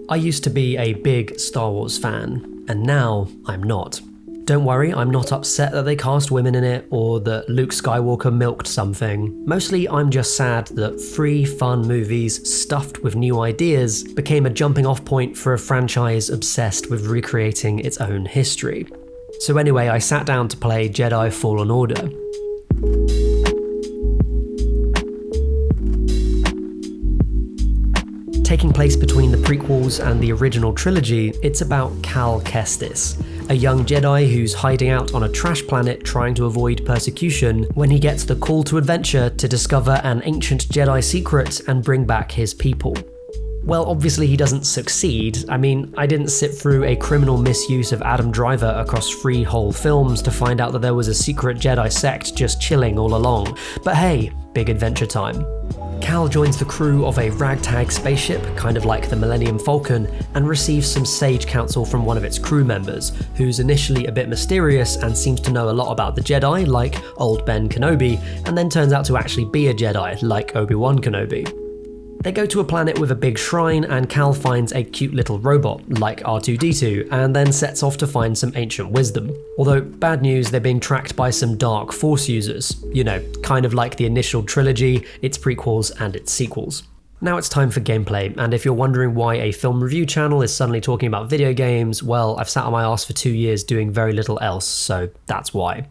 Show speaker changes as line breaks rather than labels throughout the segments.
I used to be a big Star Wars fan, and now I'm not. Don't worry, I'm not upset that they cast women in it or that Luke Skywalker milked something. Mostly I'm just sad that free, fun movies stuffed with new ideas became a jumping off point for a franchise obsessed with recreating its own history. So anyway, I sat down to play Jedi Fallen Order. Taking place between the prequels and the original trilogy, it's about Cal Kestis, a young Jedi who's hiding out on a trash planet trying to avoid persecution when he gets the call to adventure to discover an ancient Jedi secret and bring back his people. Well, obviously he doesn't succeed. I mean, I didn't sit through a criminal misuse of Adam Driver across 3 whole films to find out that there was a secret Jedi sect just chilling all along. But hey, big adventure time. Cal joins the crew of a ragtag spaceship, kind of like the Millennium Falcon, and receives some sage counsel from one of its crew members, who's initially a bit mysterious and seems to know a lot about the Jedi, like old Ben Kenobi, and then turns out to actually be a Jedi, like Obi-Wan Kenobi. They go to a planet with a big shrine, and Cal finds a cute little robot, like R2-D2, and then sets off to find some ancient wisdom. Although, bad news, they're being tracked by some dark Force users. You know, kind of like the initial trilogy, its prequels and its sequels. Now it's time for gameplay, and if you're wondering why a film review channel is suddenly talking about video games, well, I've sat on my ass for 2 years doing very little else, so that's why.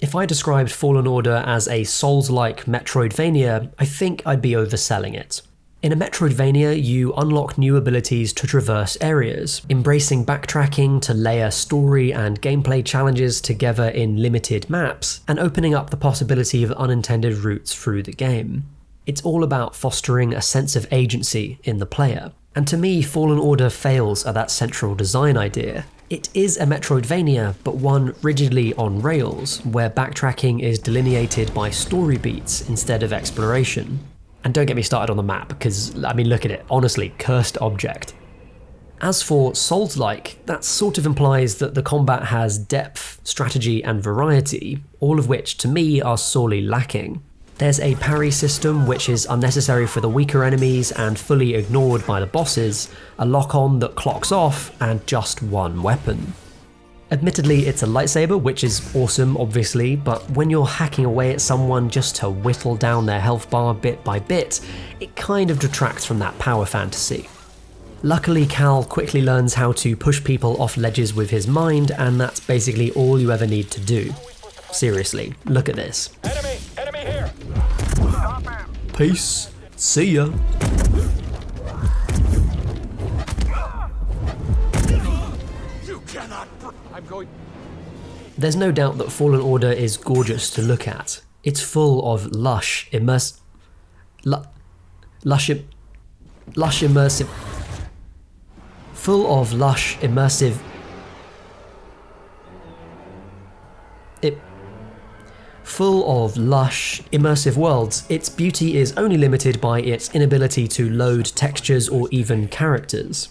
If I described Fallen Order as a Souls-like Metroidvania, I think I'd be overselling it. In a Metroidvania, you unlock new abilities to traverse areas, embracing backtracking to layer story and gameplay challenges together in limited maps, and opening up the possibility of unintended routes through the game. It's all about fostering a sense of agency in the player. And to me, Fallen Order fails at that central design idea. It is a Metroidvania, but one rigidly on rails, where backtracking is delineated by story beats instead of exploration. And don't get me started on the map, because, I mean, look at it, honestly, cursed object. As for Souls-like, that sort of implies that the combat has depth, strategy, and variety, all of which, to me, are sorely lacking. There's a parry system which is unnecessary for the weaker enemies and fully ignored by the bosses, a lock-on that clocks off, and just one weapon. Admittedly, it's a lightsaber, which is awesome, obviously, but when you're hacking away at someone just to whittle down their health bar bit by bit, it kind of detracts from that power fantasy. Luckily, Cal quickly learns how to push people off ledges with his mind, and that's basically all you ever need to do. Seriously, look at this.
Enemy here!
Peace. See ya.
I'm going.
There's no doubt that Fallen Order is gorgeous to look at. It's full of lush immersive. Full of lush, immersive. Full of lush, immersive worlds, its beauty is only limited by its inability to load textures or even characters.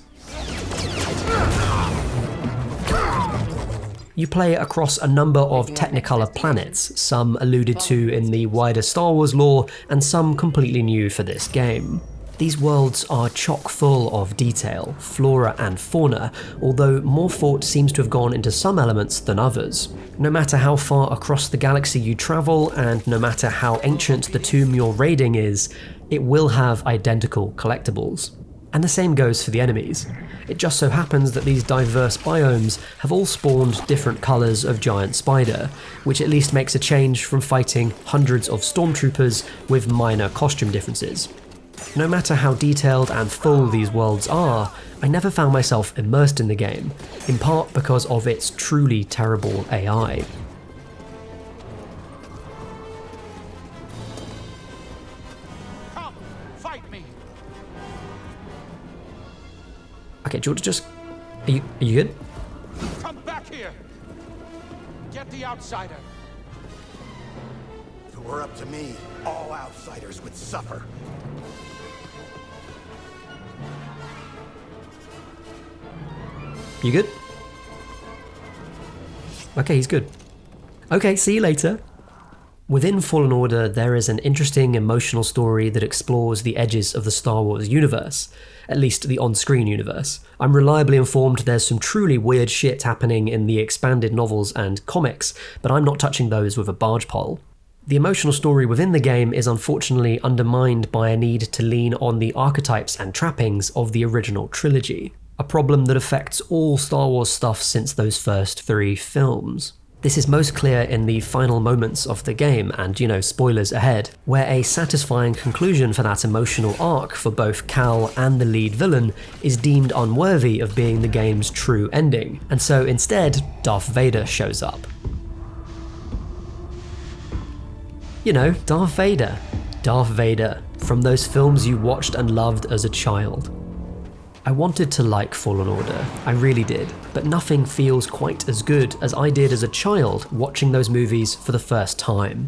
You play across a number of Technicolor planets, some alluded to in the wider Star Wars lore, and some completely new for this game. These worlds are chock full of detail, flora and fauna, although more thought seems to have gone into some elements than others. No matter how far across the galaxy you travel, and no matter how ancient the tomb you're raiding is, it will have identical collectibles. And the same goes for the enemies. It just so happens that these diverse biomes have all spawned different colours of giant spider, which at least makes a change from fighting hundreds of stormtroopers with minor costume differences. No matter how detailed and full these worlds are, I never found myself immersed in the game, in part because of its truly terrible AI.
Come, fight me.
Okay, do you want to just... Are you good?
Come back here. Get the outsider.
If it were up to me, all outsiders would suffer.
You good? Okay, he's good. Okay, see you later. Within Fallen Order, there is an interesting emotional story that explores the edges of the Star Wars universe, at least the on-screen universe. I'm reliably informed there's some truly weird shit happening in the expanded novels and comics, but I'm not touching those with a barge pole. The emotional story within the game is unfortunately undermined by a need to lean on the archetypes and trappings of the original trilogy, a problem that affects all Star Wars stuff since those first 3 films. This is most clear in the final moments of the game, and spoilers ahead, where a satisfying conclusion for that emotional arc for both Cal and the lead villain is deemed unworthy of being the game's true ending, and so instead, Darth Vader shows up. Darth Vader. Darth Vader, from those films you watched and loved as a child. I wanted to like Fallen Order, I really did, but nothing feels quite as good as I did as a child watching those movies for the first time.